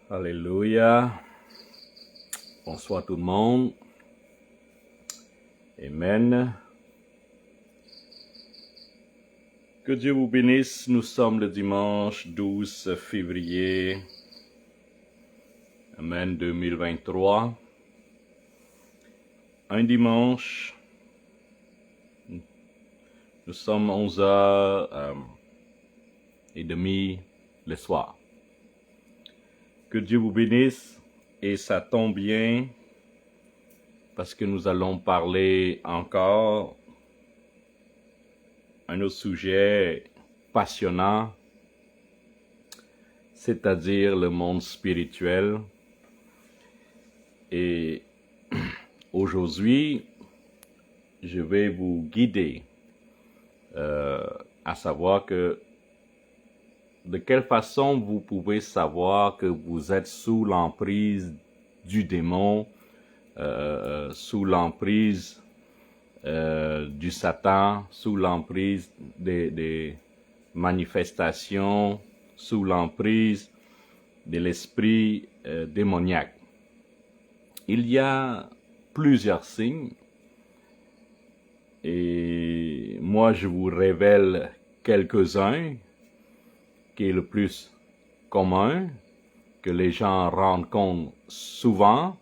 Alléluia. Bonsoir tout le monde. Amen. Que Dieu vous bénisse. Nous sommes le dimanche 12 février. Amen 2023. Un dimanche. Nous sommes 11h30 le soir. Que Dieu vous bénisse et ça tombe bien parce que nous allons parler encore un autre sujet passionnant, c'est-à-dire le monde spirituel. Et aujourd'hui, je vais vous guider à savoir que de quelle façon vous pouvez savoir que vous êtes sous l'emprise du démon, sous l'emprise du Satan, sous l'emprise des manifestations, sous l'emprise de l'esprit démoniaque. Il y a plusieurs signes et moi je vous révèle quelques-uns qui est le plus commun, que les gens rendent compte souvent.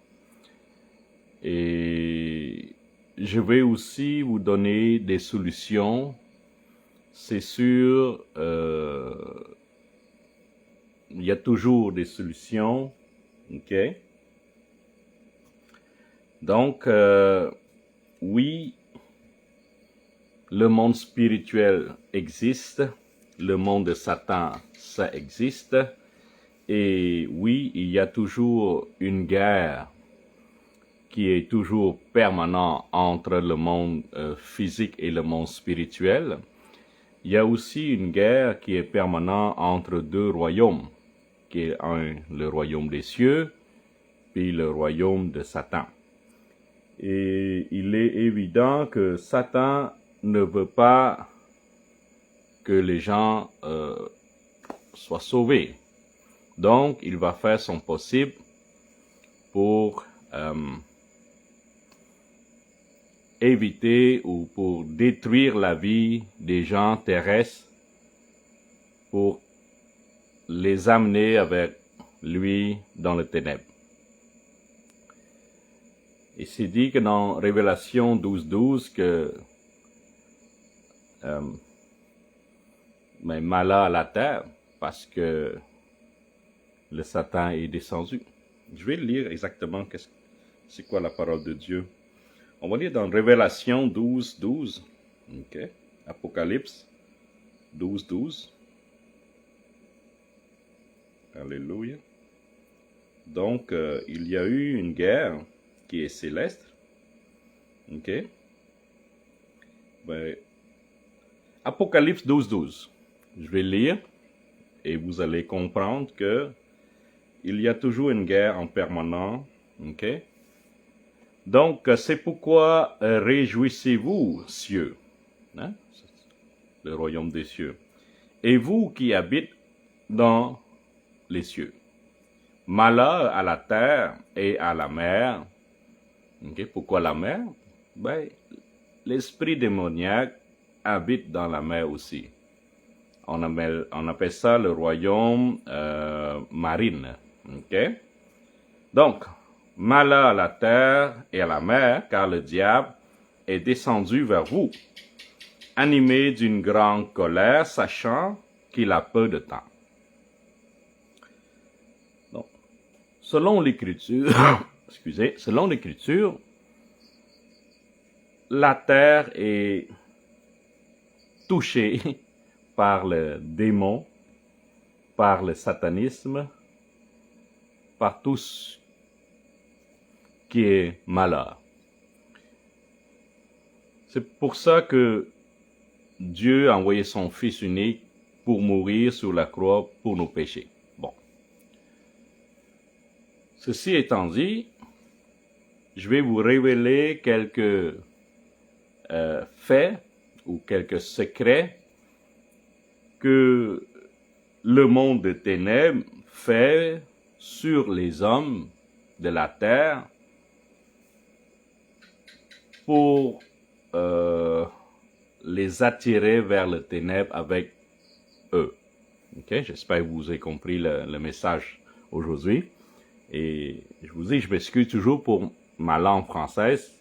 Et je vais aussi vous donner des solutions. C'est sûr, il y a toujours des solutions. OK? Donc, oui, le monde spirituel existe. Le monde de Satan, ça existe. Et oui, il y a toujours une guerre qui est toujours permanente entre le monde physique et le monde spirituel. Il y a aussi une guerre qui est permanente entre deux royaumes, qui est le royaume des cieux, puis le royaume de Satan. Et il est évident que Satan ne veut pas que les gens soient sauvés. Donc, il va faire son possible pour éviter ou pour détruire la vie des gens terrestres, pour les amener avec lui dans les ténèbres. Et c'est dit que dans Révélation 12:12 que mais malheur à la terre, parce que le Satan est descendu. Je vais lire exactement c'est quoi la parole de Dieu. On va lire dans Révélation 12:12. OK. Apocalypse 12:12. Alléluia. Donc, il y a eu une guerre qui est céleste. OK. Ben, Apocalypse 12:12. Je vais lire et vous allez comprendre que il y a toujours une guerre en permanence. OK? Donc, c'est pourquoi réjouissez-vous, cieux, hein? Le royaume des cieux, et vous qui habitez dans les cieux. Malheur à la terre et à la mer. Okay? Pourquoi la mer? Ben, l'esprit démoniaque habite dans la mer aussi. On appelle ça le royaume marine. Okay? Donc, malheur à la terre et à la mer, car le diable est descendu vers vous, animé d'une grande colère, sachant qu'il a peu de temps. Donc, selon l'Écriture, selon l'Écriture, la terre est touchée par le démon, par le satanisme, par tout ce qui est malheur. C'est pour ça que Dieu a envoyé son Fils unique pour mourir sur la croix pour nos péchés. Bon. Ceci étant dit, je vais vous révéler quelques faits ou quelques secrets que le monde des ténèbres fait sur les hommes de la terre pour les attirer vers le ténèbre avec eux. Okay? J'espère que vous avez compris le message aujourd'hui. Et je vous dis, je m'excuse toujours pour ma langue française.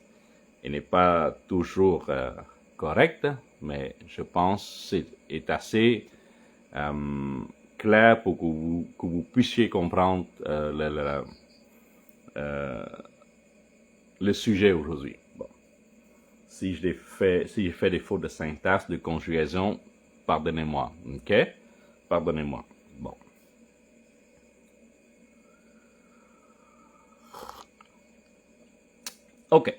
Elle n'est pas toujours correcte, mais je pense que c'est assez clair pour que vous puissiez comprendre le sujet aujourd'hui. Bon. Si j'ai fait des fautes de syntaxe, de conjugaison, pardonnez-moi. OK? Pardonnez-moi. Bon. OK.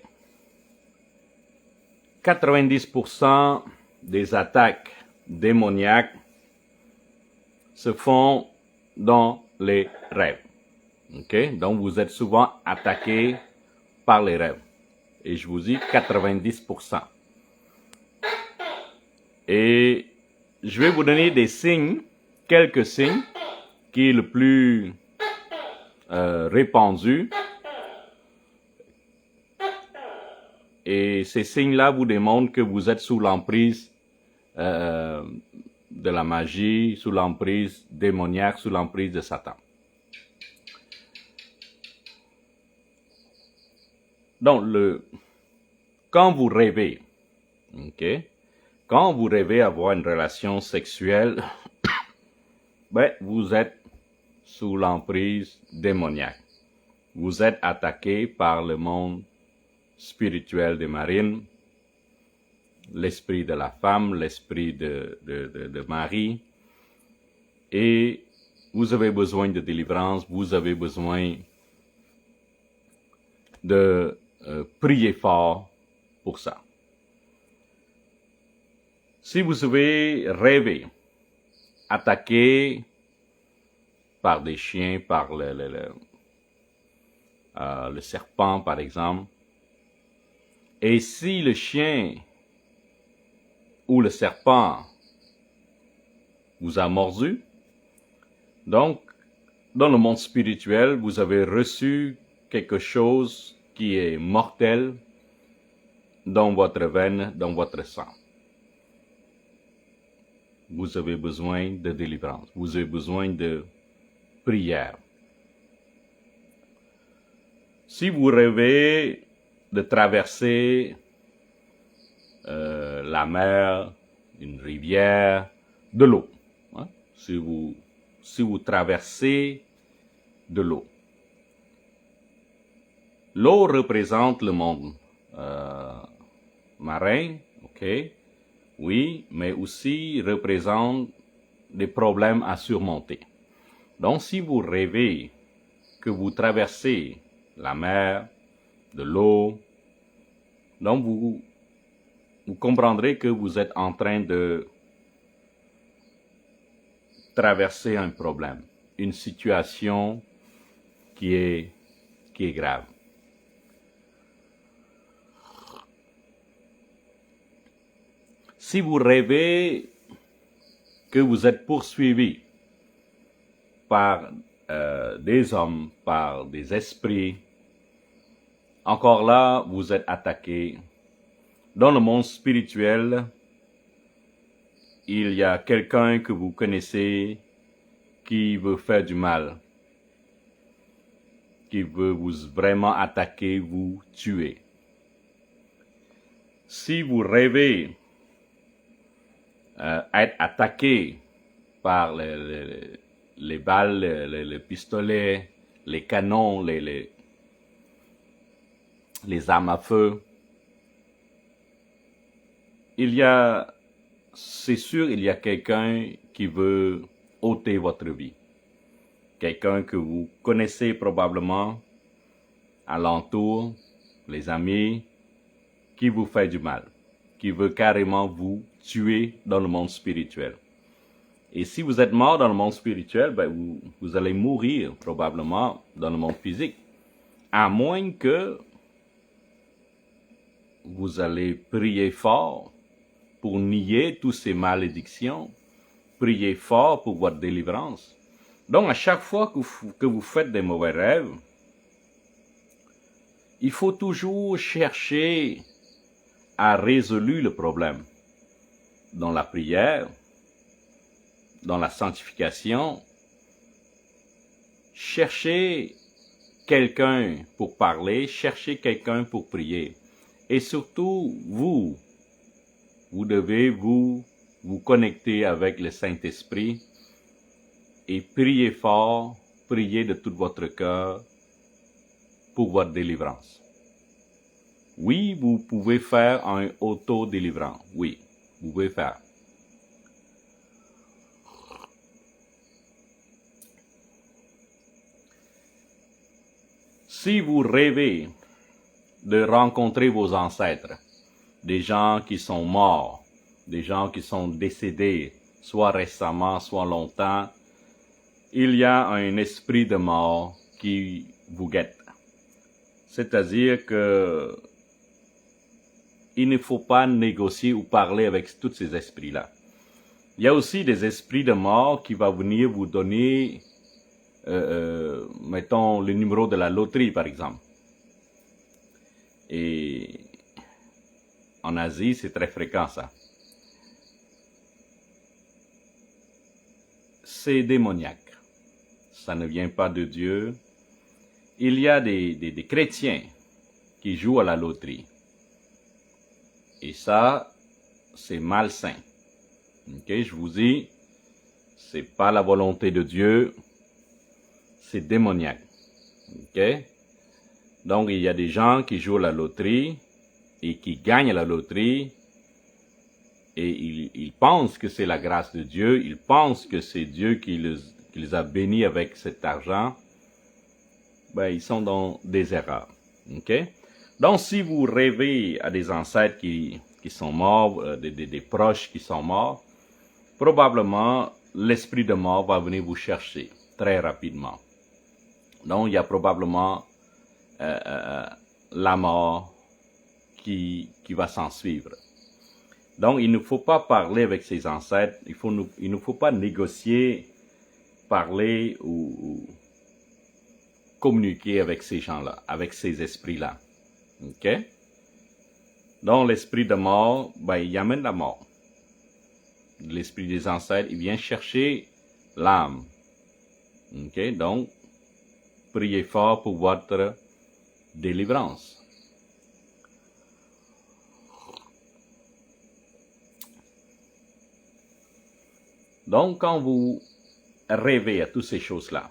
90% des attaques démoniaques se font dans les rêves. OK? Donc, vous êtes souvent attaqué par les rêves. Et je vous dis 90%. Et je vais vous donner des signes, quelques signes, qui est le plus répandu. Et ces signes-là vous démontrent que vous êtes sous l'emprise de la magie, sous l'emprise démoniaque, sous l'emprise de Satan. Donc, quand vous rêvez, ok, quand vous rêvez avoir une relation sexuelle, ben, vous êtes sous l'emprise démoniaque. Vous êtes attaqué par le monde spirituel des marines, l'esprit de la femme, l'esprit de Marie, et vous avez besoin de délivrance, vous avez besoin de prier fort pour ça. Si vous avez rêvé, attaqué par des chiens, par le serpent par exemple, et si le chien ou le serpent vous a mordu, donc dans le monde spirituel, vous avez reçu quelque chose qui est mortel dans votre veine, dans votre sang. Vous avez besoin de délivrance, vous avez besoin de prière. Si vous rêvez de traverser la mer, une rivière, de l'eau, hein? Si vous traversez de l'eau. L'eau représente le monde marin, ok, oui, mais aussi représente des problèmes à surmonter. Donc, si vous rêvez que vous traversez la mer, de l'eau, donc vous comprendrez que vous êtes en train de traverser un problème, une situation qui est grave. Si vous rêvez que vous êtes poursuivi par des hommes, par des esprits, encore là, vous êtes attaqué. Dans le monde spirituel, il y a quelqu'un que vous connaissez qui veut faire du mal, qui veut vous vraiment attaquer, vous tuer. Si vous rêvez être attaqué par les balles, les pistolets, les canons, les armes à feu, c'est sûr, il y a quelqu'un qui veut ôter votre vie. Quelqu'un que vous connaissez probablement, alentour, les amis, qui vous fait du mal, qui veut carrément vous tuer dans le monde spirituel. Et si vous êtes mort dans le monde spirituel, ben vous allez mourir probablement dans le monde physique. À moins que vous allez prier fort pour nier toutes ces malédictions, prier fort pour votre délivrance, Donc, à chaque fois que vous faites des mauvais rêves, il faut toujours chercher à résoudre le problème dans la prière, dans la sanctification. Cherchez quelqu'un pour parler, cherchez quelqu'un pour prier. Et surtout, vous devez vous connecter avec le Saint-Esprit et prier fort, prier de tout votre cœur pour votre délivrance. Oui, vous pouvez faire un auto-délivrant. Oui, vous pouvez faire. Si vous rêvez de rencontrer vos ancêtres, des gens qui sont morts, des gens qui sont décédés, soit récemment, soit longtemps, il y a un esprit de mort qui vous guette. C'est-à-dire que il ne faut pas négocier ou parler avec tous ces esprits-là. Il y a aussi des esprits de mort qui vont venir vous donner, mettons, le numéro de la loterie, par exemple. Et en Asie, c'est très fréquent, ça. C'est démoniaque. Ça ne vient pas de Dieu. Il y a des chrétiens qui jouent à la loterie. Et ça, c'est malsain. Ok, je vous dis, c'est pas la volonté de Dieu, c'est démoniaque. Ok, donc il y a des gens qui jouent à la loterie et qui gagnent à la loterie et ils pensent que c'est la grâce de Dieu, ils pensent que c'est Dieu qui les a bénis avec cet argent. Ben, ils sont dans des erreurs. Ok, donc si vous rêvez à des ancêtres qui sont morts, des proches qui sont morts, probablement l'esprit de mort va venir vous chercher très rapidement. Donc il y a probablement la mort qui va s'en suivre. Donc il ne faut pas parler avec ses ancêtres, il ne faut pas négocier, parler ou communiquer avec ces gens-là, avec ces esprits-là. Ok? Donc l'esprit de mort, ben, il amène la mort. L'esprit des ancêtres, il vient chercher l'âme. Ok? Donc, priez fort pour votre délivrance. Donc, quand vous rêvez à toutes ces choses-là,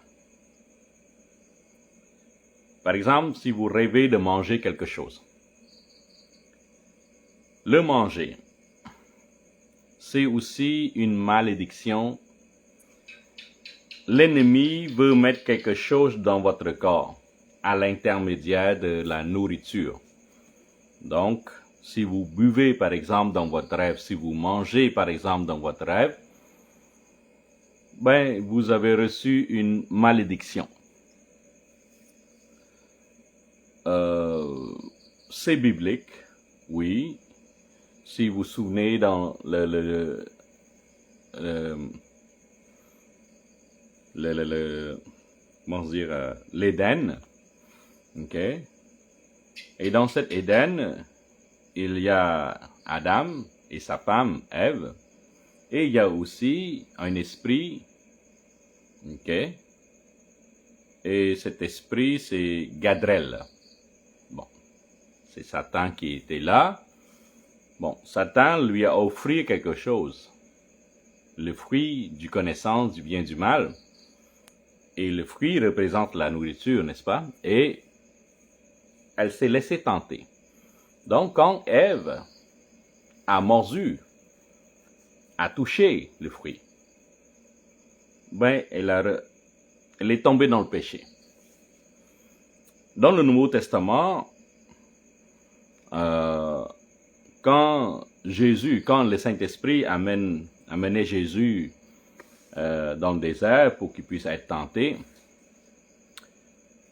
par exemple, si vous rêvez de manger quelque chose, le manger, c'est aussi une malédiction. L'ennemi veut mettre quelque chose dans votre corps à l'intermédiaire de la nourriture. Donc, si vous buvez par exemple dans votre rêve, si vous mangez par exemple dans votre rêve, ben, vous avez reçu une malédiction. C'est biblique, oui. Si vous vous souvenez dans comment dire, l'Éden, ok? Et dans cet Éden, il y a Adam et sa femme Ève, et il y a aussi un esprit, ok? Et cet esprit, c'est Gadrel. Bon, c'est Satan qui était là. Bon, Satan lui a offert quelque chose, le fruit du connaissance du bien et du mal. Et le fruit représente la nourriture, n'est-ce pas? Et elle s'est laissée tenter. Donc, quand Ève a mordu, a touché le fruit, ben, elle est tombée dans le péché. Dans le Nouveau Testament, quand le Saint-Esprit amenait Jésus dans le désert pour qu'il puisse être tenté,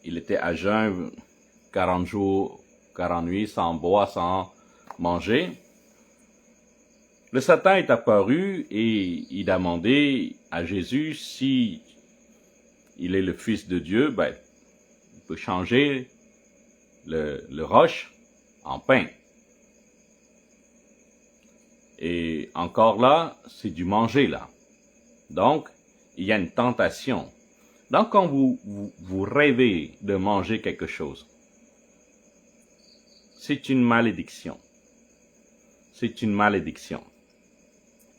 il était à jeun 40 jours, 40 nuits, sans boire, sans manger. Le Satan est apparu et il a demandé à Jésus si il est le Fils de Dieu, ben, il peut changer le roche en pain. Et encore là, c'est du manger là. Donc, il y a une tentation. Donc, quand vous rêvez de manger quelque chose, c'est une malédiction. C'est une malédiction.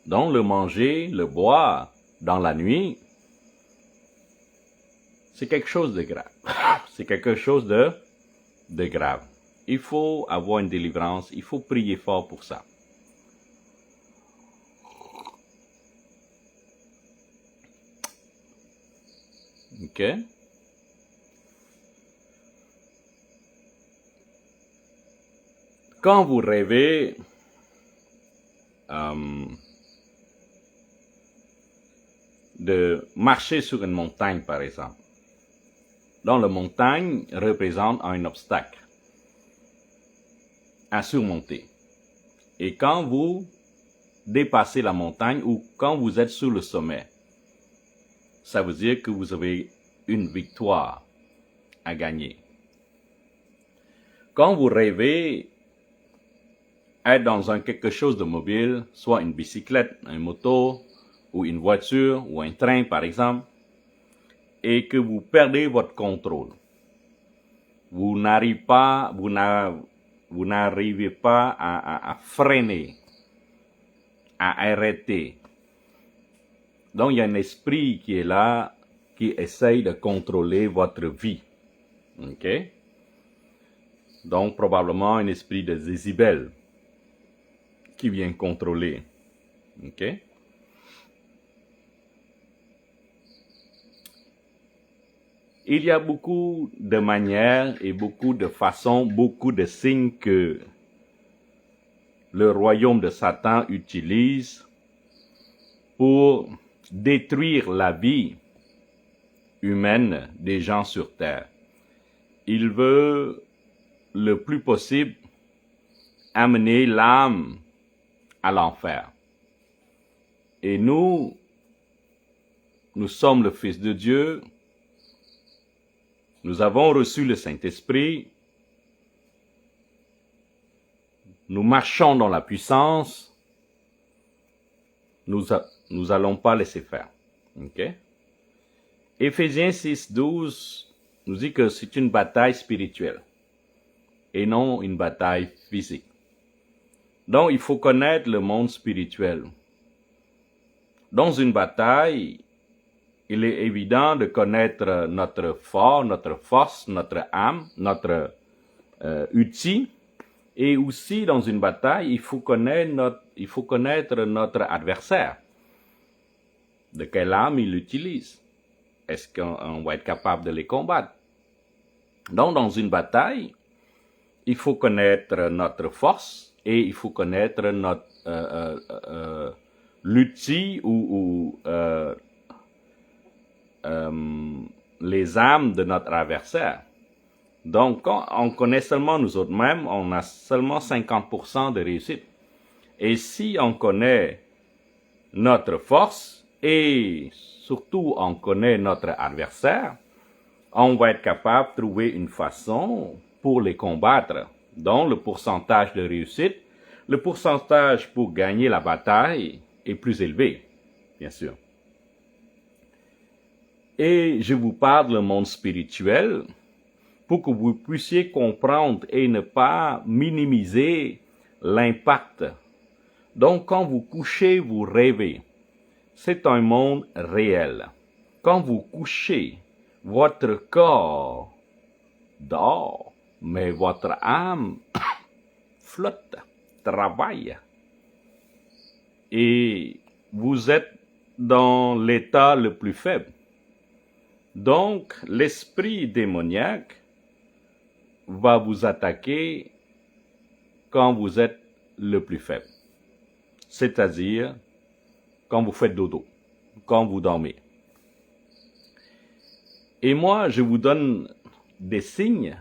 Donc, le manger, le boire dans la nuit, c'est quelque chose de grave. C'est quelque chose de grave. Il faut avoir une délivrance, il faut prier fort pour ça. OK? Quand vous rêvez de marcher sur une montagne, par exemple, donc la montagne représente un obstacle à surmonter. Et quand vous dépassez la montagne ou quand vous êtes sur le sommet, ça veut dire que vous avez une victoire à gagner. Quand vous rêvez être dans quelque chose de mobile, soit une bicyclette, une moto, ou une voiture, ou un train par exemple, et que vous perdez votre contrôle, vous n'arrivez pas à freiner, à arrêter. Donc, il y a un esprit qui est là, qui essaye de contrôler votre vie. OK? Donc, probablement un esprit de Jézabel qui vient contrôler. OK? Il y a beaucoup de manières et beaucoup de façons, beaucoup de signes que le royaume de Satan utilise pour détruire la vie humaine des gens sur terre. Il veut le plus possible amener l'âme à l'enfer. Et nous sommes le Fils de Dieu, nous avons reçu le Saint-Esprit, nous marchons dans la puissance, nous allons pas laisser faire. OK? Éphésiens 6:12 nous dit que c'est une bataille spirituelle et non une bataille physique. Donc, il faut connaître le monde spirituel. Dans une bataille, il est évident de connaître notre force, notre âme, notre outil. Et aussi, dans une bataille, il faut connaître notre adversaire. De quelle âme il utilise? Est-ce qu'on va être capable de les combattre? Donc, dans une bataille, il faut connaître notre force et il faut connaître notre l'outil ou les armes de notre adversaire. Donc, quand on connaît seulement nous autres mêmes, on a seulement 50% de réussite. Et si on connaît notre force et surtout on connaît notre adversaire, on va être capable de trouver une façon pour les combattre. Donc, le pourcentage de réussite, le pourcentage pour gagner la bataille est plus élevé, bien sûr. Et je vous parle du monde spirituel pour que vous puissiez comprendre et ne pas minimiser l'impact. Donc, quand vous couchez, vous rêvez. C'est un monde réel. Quand vous couchez, votre corps dort, mais votre âme flotte, travaille. Et vous êtes dans l'état le plus faible. Donc, l'esprit démoniaque va vous attaquer quand vous êtes le plus faible. C'est-à-dire quand vous faites dodo, quand vous dormez. Et moi, je vous donne des signes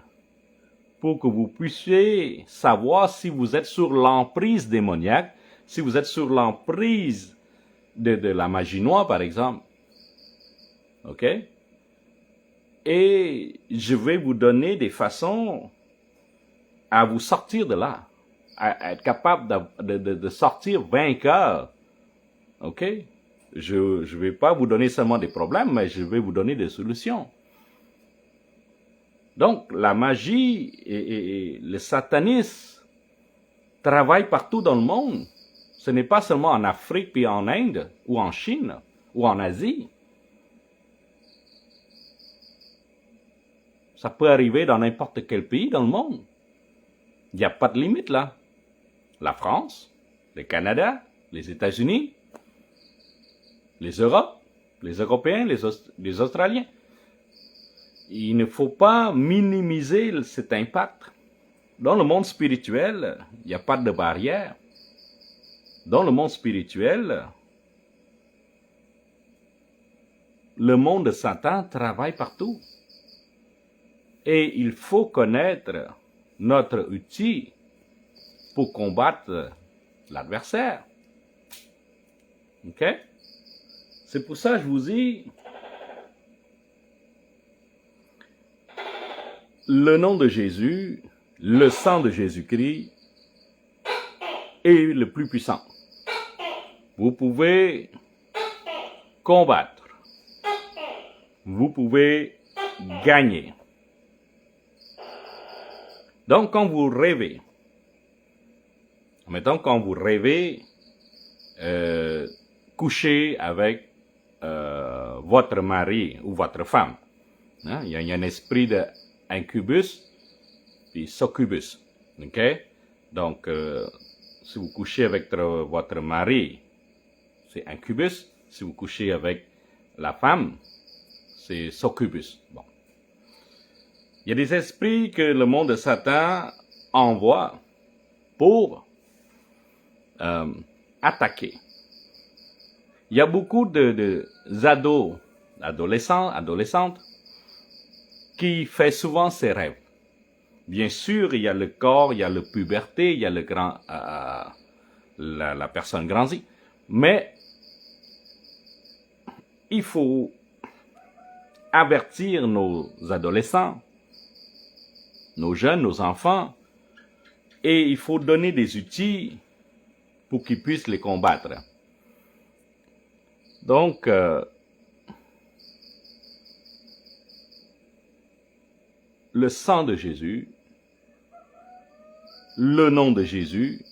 pour que vous puissiez savoir si vous êtes sur l'emprise démoniaque, si vous êtes sur l'emprise de la magie noire, par exemple. OK? Et je vais vous donner des façons à vous sortir de là, à être capable de sortir vainqueur. OK? Je ne vais pas vous donner seulement des problèmes, mais je vais vous donner des solutions. Donc, la magie et le satanisme travaillent partout dans le monde. Ce n'est pas seulement en Afrique, puis en Inde, ou en Chine, ou en Asie. Ça peut arriver dans n'importe quel pays dans le monde. Il n'y a pas de limite là. La France, le Canada, les États-Unis, les Europes, les Européens, les Australiens. Il ne faut pas minimiser cet impact. Dans le monde spirituel, il n'y a pas de barrière. Dans le monde spirituel, le monde de Satan travaille partout. Et il faut connaître notre outil pour combattre l'adversaire. OK? C'est pour ça que je vous dis, le nom de Jésus, le sang de Jésus-Christ est le plus puissant. Vous pouvez combattre. Vous pouvez gagner. Donc, quand vous rêvez, mettons quand vous rêvez coucher avec votre mari ou votre femme, hein? Il y a un esprit d'incubus puis succubus, ok? Donc, si vous couchez avec votre mari, c'est incubus. Si vous couchez avec la femme, c'est succubus. Bon. Il y a des esprits que le monde de Satan envoie pour attaquer. Il y a beaucoup adolescentes, qui font souvent ces rêves. Bien sûr, il y a le corps, il y a la puberté, il y a la personne grandit. Mais il faut avertir nos adolescents, nos jeunes, nos enfants, et il faut donner des outils pour qu'ils puissent les combattre. Donc, le sang de Jésus, le nom de Jésus,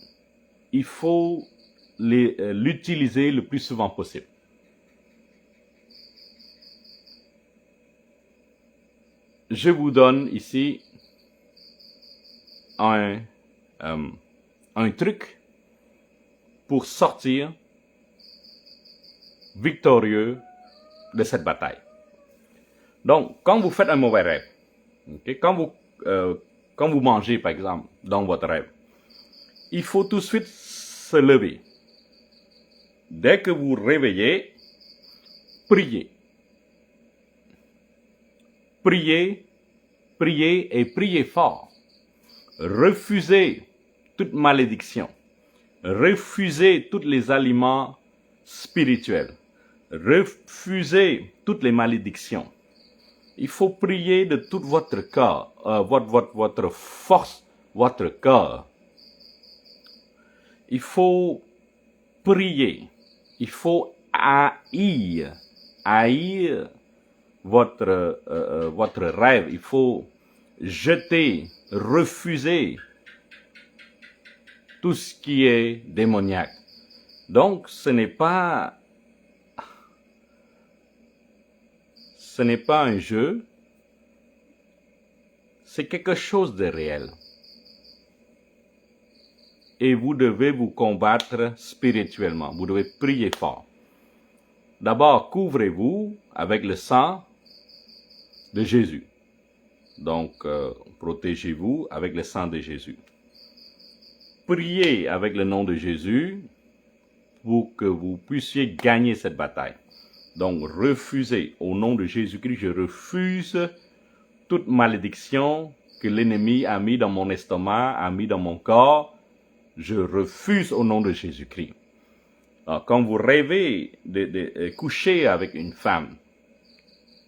il faut l'utiliser le plus souvent possible. Je vous donne ici un truc pour sortir victorieux de cette bataille. Donc, quand vous faites un mauvais rêve, okay, quand vous mangez, par exemple, dans votre rêve, il faut tout de suite se lever. Dès que vous réveillez, priez. Priez, priez et priez fort. Refusez toute malédiction. Refusez tous les aliments spirituels. Refusez toutes les malédictions. Il faut prier de tout votre cœur, votre force, votre cœur. Il faut prier. Il faut haïr votre rêve. Il faut jeter, refuser tout ce qui est démoniaque. Donc, ce n'est pas un jeu, c'est quelque chose de réel. Et vous devez vous combattre spirituellement. Vous devez prier fort. D'abord, couvrez-vous avec le sang de Jésus. Donc, protégez-vous avec le sang de Jésus. Priez avec le nom de Jésus pour que vous puissiez gagner cette bataille. Donc, refusez, au nom de Jésus-Christ, je refuse toute malédiction que l'ennemi a mis dans mon estomac, a mis dans mon corps. Je refuse au nom de Jésus-Christ. Alors, quand vous rêvez de coucher avec une femme,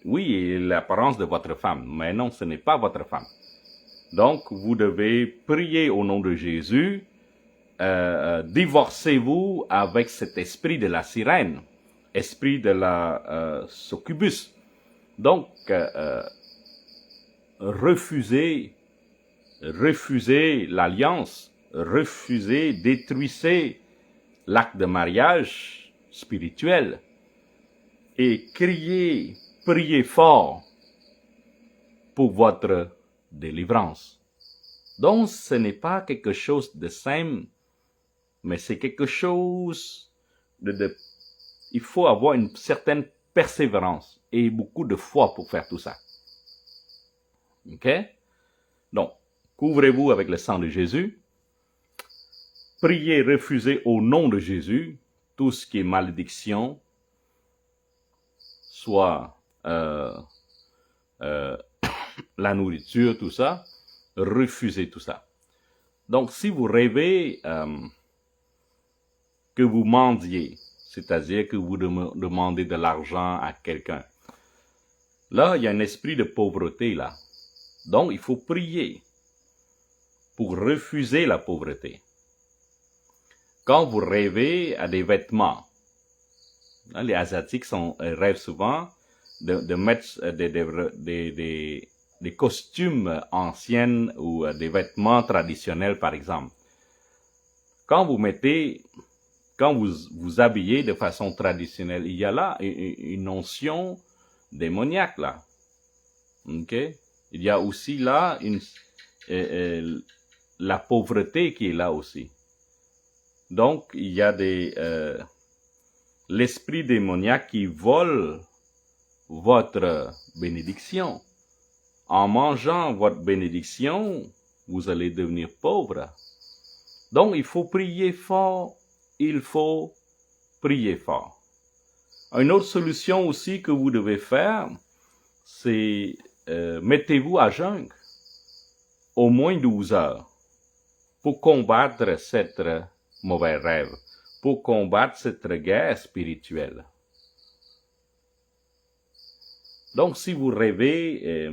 oui, l'apparence de votre femme, mais non, ce n'est pas votre femme. Donc, vous devez prier au nom de Jésus, divorcez-vous avec cet esprit de la sirène, esprit de la succubus. Donc, refusez l'alliance, détruisez l'acte de mariage spirituel et priez fort pour votre délivrance. Donc, ce n'est pas quelque chose de simple, mais c'est quelque chose il faut avoir une certaine persévérance et beaucoup de foi pour faire tout ça. OK? Donc, couvrez-vous avec le sang de Jésus. Priez, refusez au nom de Jésus tout ce qui est malédiction, soit la nourriture, tout ça. Refusez tout ça. Donc, si vous rêvez que vous mendiez, c'est-à-dire que vous demandez de l'argent à quelqu'un, là, il y a un esprit de pauvreté là. Donc, il faut prier pour refuser la pauvreté. Quand vous rêvez à des vêtements, les Asiatiques rêvent souvent de mettre des costumes anciens ou des vêtements traditionnels, par exemple. Quand vous vous habillez de façon traditionnelle, il y a là une notion démoniaque là. Ok? Il y a aussi là la pauvreté qui est là aussi. Donc, il y a l'esprit démoniaque qui vole votre bénédiction. En mangeant votre bénédiction, vous allez devenir pauvre. Donc, il faut prier fort. Il faut prier fort. Une autre solution aussi que vous devez faire, c'est mettez-vous à jeûne au moins 12 heures pour combattre cette mauvais rêve, pour combattre cette guerre spirituelle. Donc, si vous rêvez,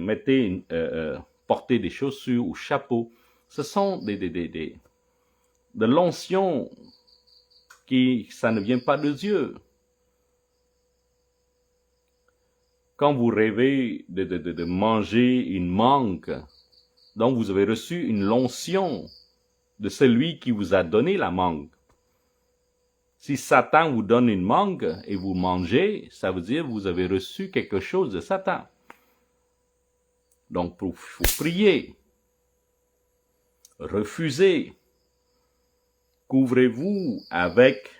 portez des chaussures ou chapeaux. Ce sont de l'onction ça ne vient pas de Dieu. Quand vous rêvez de manger une mangue, donc vous avez reçu une onction de celui qui vous a donné la mangue. Si Satan vous donne une mangue et vous mangez, ça veut dire que vous avez reçu quelque chose de Satan. Donc, il faut prier, refusez, couvrez-vous avec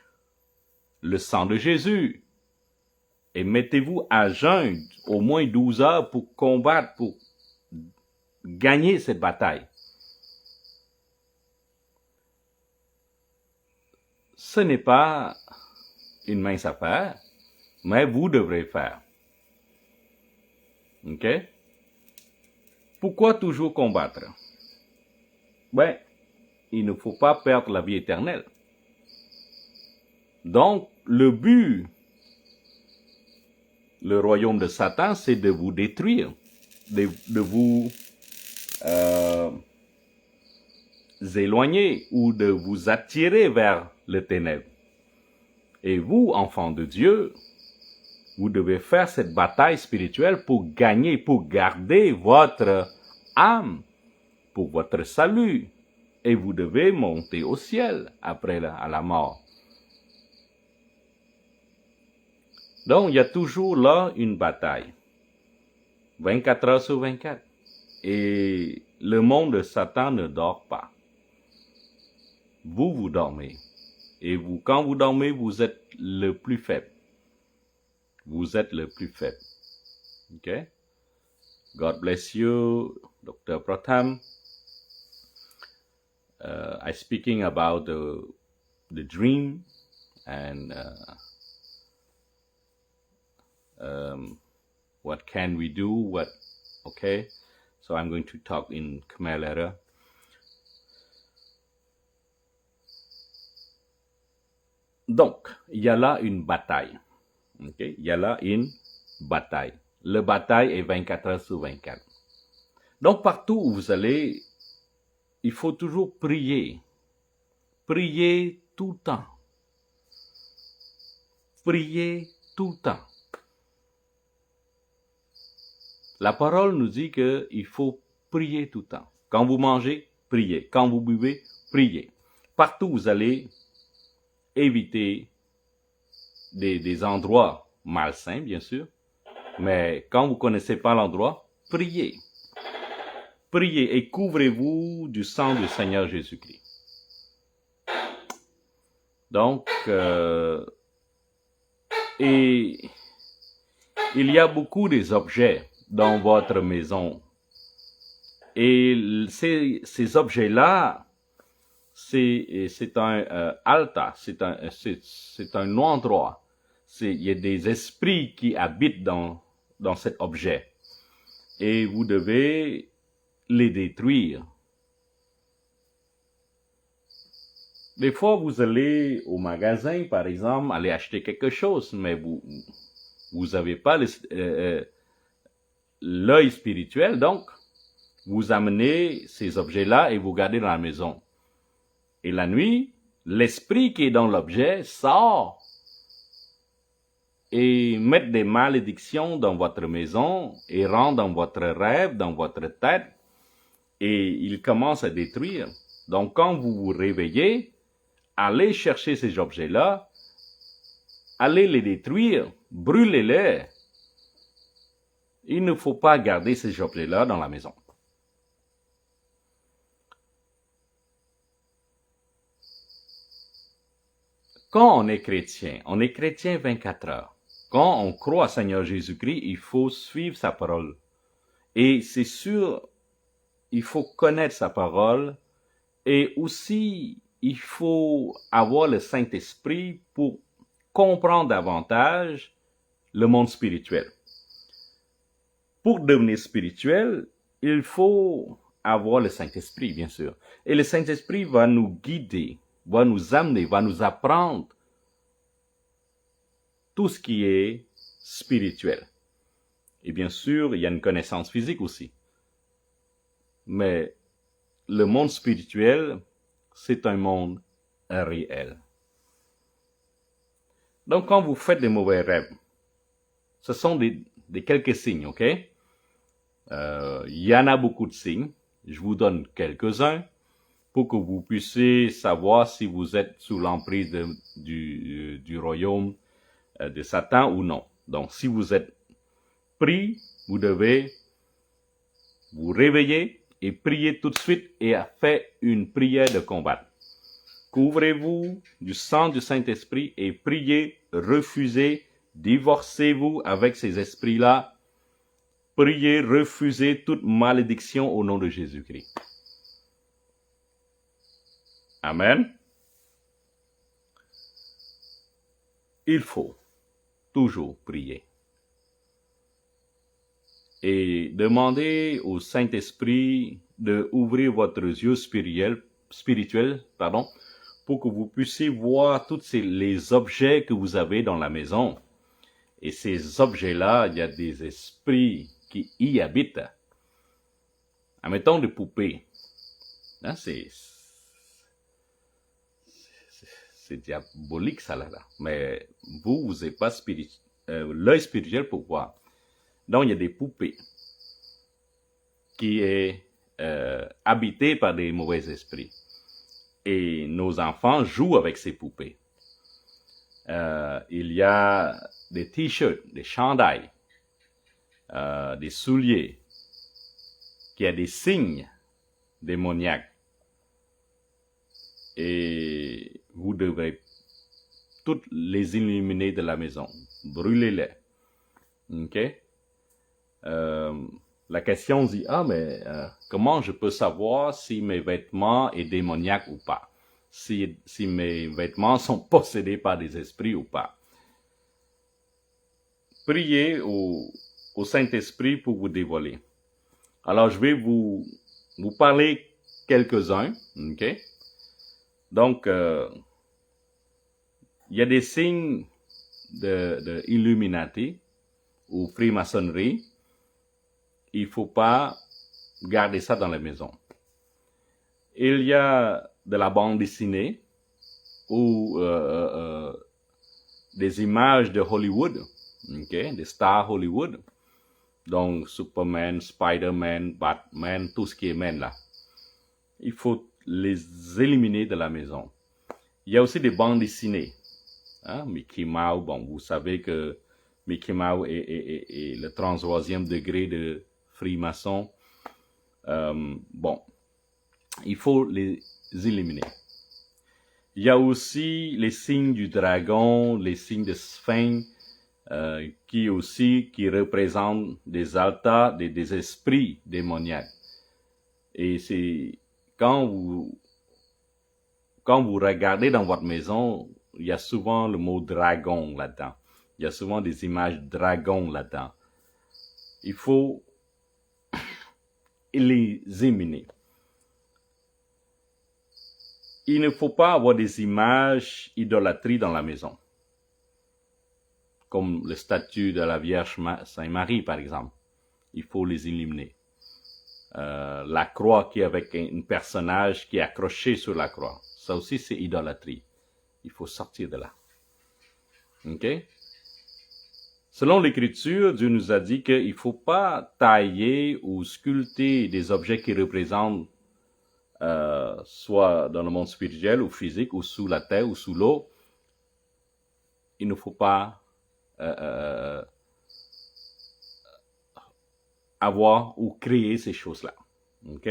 le sang de Jésus et mettez-vous à jeûne au moins 12 heures pour combattre, pour gagner cette bataille. Ce n'est pas une mince affaire, mais vous devrez faire. OK? Pourquoi toujours combattre? Il ne faut pas perdre la vie éternelle. Donc, le but, le royaume de Satan, c'est de vous détruire, de vous éloigner ou de vous attirer vers le ténèbre. Et vous, enfants de Dieu, vous devez faire cette bataille spirituelle pour gagner, pour garder votre âme, pour votre salut. Et vous devez monter au ciel après à la mort. Donc, il y a toujours là une bataille. 24 heures sur 24. Et le monde de Satan ne dort pas. Vous dormez. Et quand vous dormez, vous êtes le plus faible. Vous êtes le plus faible. OK? God bless you, Dr. Pratham. I'm speaking about the dream and what can we do? Okay? So I'm going to talk in Khmer later. Donc, il y a là une bataille. Okay? Il y a là une bataille. la bataille est 24 heures sur 24. Donc, partout où vous allez, il faut toujours prier. Priez tout le temps. Priez tout le temps. La parole nous dit qu'il faut prier tout le temps. Quand vous mangez, priez. Quand vous buvez, priez. Partout où vous allez, évitez des endroits malsains, bien sûr. Mais quand vous ne connaissez pas l'endroit, priez. Priez et couvrez-vous du sang du Seigneur Jésus-Christ. Donc, et il y a beaucoup des objets dans votre maison. Et ces objets-là, c'est un altar, c'est un endroit. Il y a des esprits qui habitent dans cet objet. Et vous devez les détruire. Des fois, vous allez au magasin, par exemple, aller acheter quelque chose, mais vous avez pas l'œil spirituel, donc vous amenez ces objets-là et vous gardez dans la maison. Et la nuit, l'esprit qui est dans l'objet sort et met des malédictions dans votre maison et rentre dans votre rêve, dans votre tête, et il commence à détruire. Donc, quand vous vous réveillez, allez chercher ces objets-là, allez les détruire, brûlez-les. Il ne faut pas garder ces objets-là dans la maison. Quand on est chrétien 24 heures. Quand on croit au Seigneur Jésus-Christ, il faut suivre sa parole. Et c'est sûr, il faut connaître sa parole et aussi il faut avoir le Saint-Esprit pour comprendre davantage le monde spirituel. Pour devenir spirituel, il faut avoir le Saint-Esprit, bien sûr. Et le Saint-Esprit va nous guider, va nous amener, va nous apprendre tout ce qui est spirituel. Et bien sûr, il y a une connaissance physique aussi. Mais le monde spirituel, c'est un monde réel. Donc, quand vous faites des mauvais rêves, ce sont des quelques signes, ok? Il y en a beaucoup de signes. Je vous donne quelques-uns pour que vous puissiez savoir si vous êtes sous l'emprise du royaume de Satan ou non. Donc, si vous êtes pris, vous devez vous réveiller et prier tout de suite et faire une prière de combat. Couvrez-vous du sang du Saint-Esprit et priez, refusez, divorcez-vous avec ces esprits-là. Priez, refusez toute malédiction au nom de Jésus-Christ. Amen. Il faut toujours prier. Et demander au Saint-Esprit d'ouvrir votre yeux spirituel, pour que vous puissiez voir tous les objets que vous avez dans la maison. Et ces objets-là, il y a des esprits qui y habitent. Admettons des poupées. Hein, c'est diabolique, ça, là. Mais vous n'avez pas l'œil spirituel pour voir. Donc, il y a des poupées qui est habitées par des mauvais esprits. Et nos enfants jouent avec ces poupées. Il y a des t-shirts, des chandails, des souliers, qui a des signes démoniaques. Et vous devrez toutes les illuminer de la maison. Brûlez-les. OK? La question dit, mais comment je peux savoir si mes vêtements sont démoniaques ou pas? Si mes vêtements sont possédés par des esprits ou pas? Priez au Saint-Esprit pour vous dévoiler. Alors, je vais vous parler quelques-uns, ok? Donc, il y a des signes de Illuminati ou franc-maçonnerie, il ne faut pas garder ça dans la maison. Il y a de la bande dessinée ou des images de Hollywood, okay, des stars Hollywood, donc Superman, Spider-Man, Batman, tout ce qui est man là. Il faut les éliminer de la maison. Il y a aussi des bandes dessinées. Hein? Mickey Mouse, bon, vous savez que Mickey Mouse est le 33e degré de franc-maçon. Bon, il faut les éliminer. Il y a aussi les signes du dragon, les signes de sphinx, qui représentent des altars, des esprits démoniaques. Et c'est quand vous regardez dans votre maison, il y a souvent le mot dragon là-dedans. Il y a souvent des images dragon là-dedans. Il faut les éliminer. Il ne faut pas avoir des images idolâtries dans la maison. Comme le statue de la Vierge Sainte-Marie, par exemple. Il faut les éliminer. La croix qui est avec un personnage qui est accroché sur la croix. Ça aussi, c'est idolâtrie. Il faut sortir de là. OK? Selon l'Écriture, Dieu nous a dit qu'il ne faut pas tailler ou sculpter des objets qui représentent soit dans le monde spirituel ou physique, ou sous la terre ou sous l'eau. Il ne faut pas avoir ou créer ces choses-là. OK?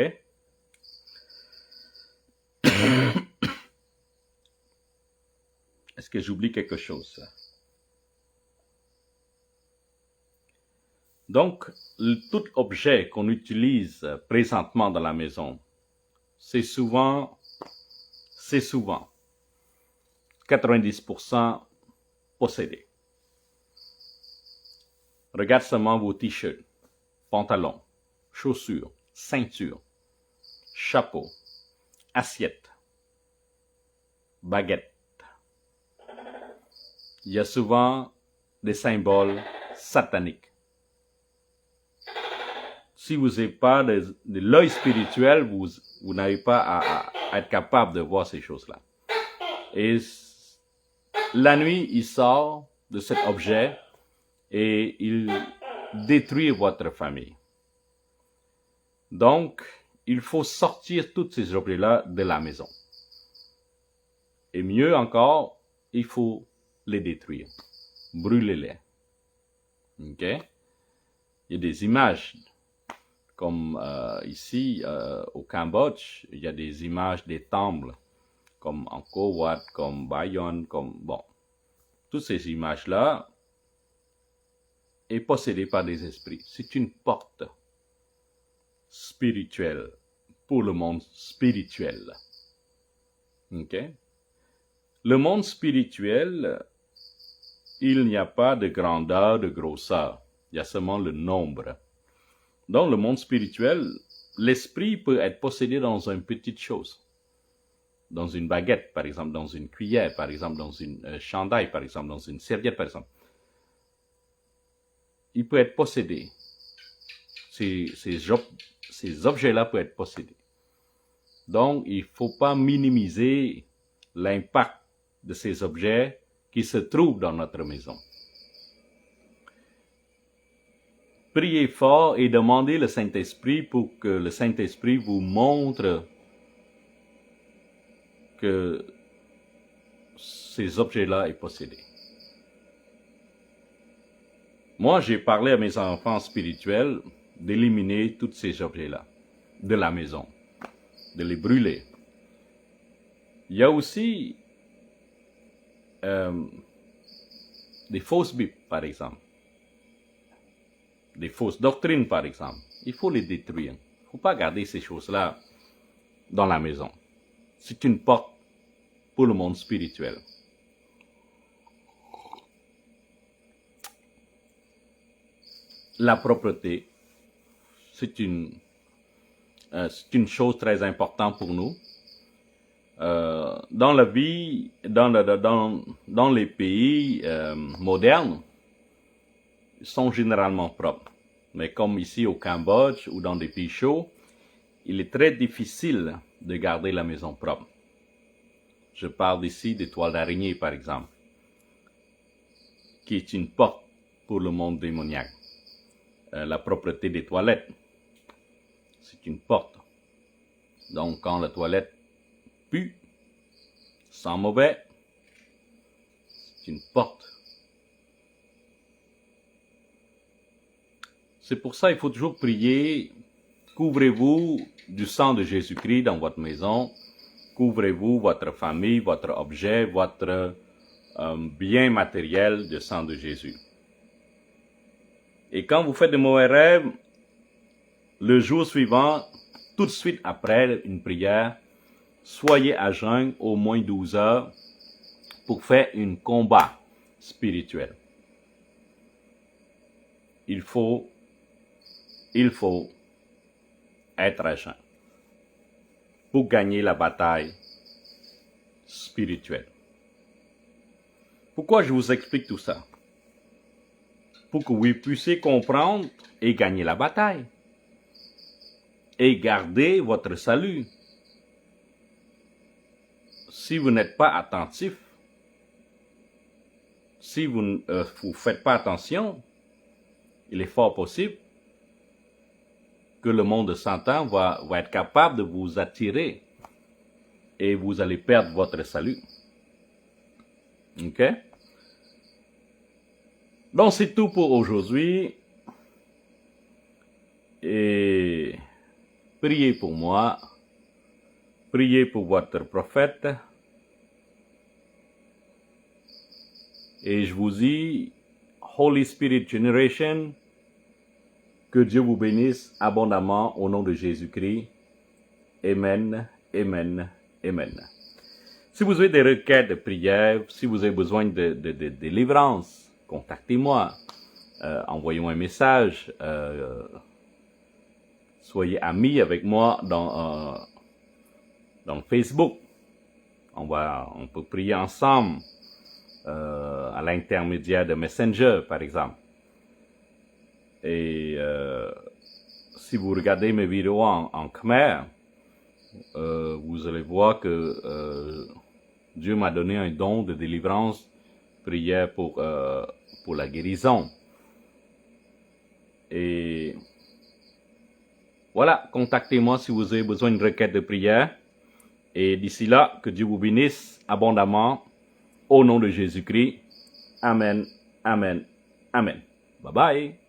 Est-ce que j'oublie quelque chose? Donc, tout objet qu'on utilise présentement dans la maison, c'est souvent 90% possédé. Regarde seulement vos t-shirts, pantalons, chaussures, ceintures, chapeaux, assiettes, baguettes. Il y a souvent des symboles sataniques. Si vous n'avez pas de l'œil spirituel, vous n'avez pas à être capable de voir ces choses-là. Et la nuit, il sort de cet objet et il détruit votre famille. Donc, il faut sortir tous ces objets-là de la maison. Et mieux encore, il faut les détruire. Brûlez-les. OK? Il y a des images. Comme ici, au Cambodge, il y a des images des temples, comme Angkor Wat, comme Bayonne, bon. Toutes ces images-là sont possédées par des esprits. C'est une porte spirituelle pour le monde spirituel. OK? Le monde spirituel, il n'y a pas de grandeur, de grosseur. Il y a seulement le nombre. Dans le monde spirituel, l'esprit peut être possédé dans une petite chose. Dans une baguette, par exemple, dans une cuillère, par exemple, dans une chandail, par exemple, dans une serviette, par exemple. Il peut être possédé. Ces objets-là peuvent être possédés. Donc, il ne faut pas minimiser l'impact de ces objets qui se trouvent dans notre maison. Priez fort et demandez le Saint-Esprit pour que le Saint-Esprit vous montre que ces objets-là sont possédés. Moi, j'ai parlé à mes enfants spirituels d'éliminer tous ces objets-là de la maison, de les brûler. Il y a aussi des fausses Bibles, par exemple. Des fausses doctrines, par exemple. Il faut les détruire. Il ne faut pas garder ces choses-là dans la maison. C'est une porte pour le monde spirituel. La propreté, c'est une chose très importante pour nous. Dans la vie, dans les pays modernes, sont généralement propres. Mais comme ici au Cambodge ou dans des pays chauds, il est très difficile de garder la maison propre. Je parle ici des toiles d'araignée, par exemple, qui est une porte pour le monde démoniaque. La propreté des toilettes, c'est une porte. Donc, quand la toilette pue, sent mauvais, c'est une porte. C'est pour ça qu'il faut toujours prier. Couvrez-vous du sang de Jésus-Christ dans votre maison. Couvrez-vous votre famille, votre objet, votre bien matériel du sang de Jésus. Et quand vous faites de mauvais rêves, le jour suivant, tout de suite après une prière, soyez à jeun au moins 12 heures pour faire un combat spirituel. Il faut être à jeun pour gagner la bataille spirituelle. Pourquoi je vous explique tout ça? Pour que vous puissiez comprendre et gagner la bataille. Et garder votre salut. Si vous n'êtes pas attentif, si vous ne faites pas attention, il est fort possible que le monde de Satan va être capable de vous attirer et vous allez perdre votre salut. Ok? Donc c'est tout pour aujourd'hui. Et priez pour moi. Priez pour votre prophète. Et je vous dis, Holy Spirit Generation, que Dieu vous bénisse abondamment au nom de Jésus-Christ. Amen, amen, amen. Si vous avez des requêtes de prière, si vous avez besoin de délivrance, contactez-moi. Envoyez-moi un message. Soyez amis avec moi dans Facebook. On peut prier ensemble à l'intermédiaire de Messenger, par exemple. Et si vous regardez mes vidéos en Khmer, vous allez voir que Dieu m'a donné un don de délivrance, prière pour la guérison. Et voilà, contactez-moi si vous avez besoin d'une requête de prière. Et d'ici là, que Dieu vous bénisse abondamment au nom de Jésus-Christ. Amen, amen, amen. Bye bye.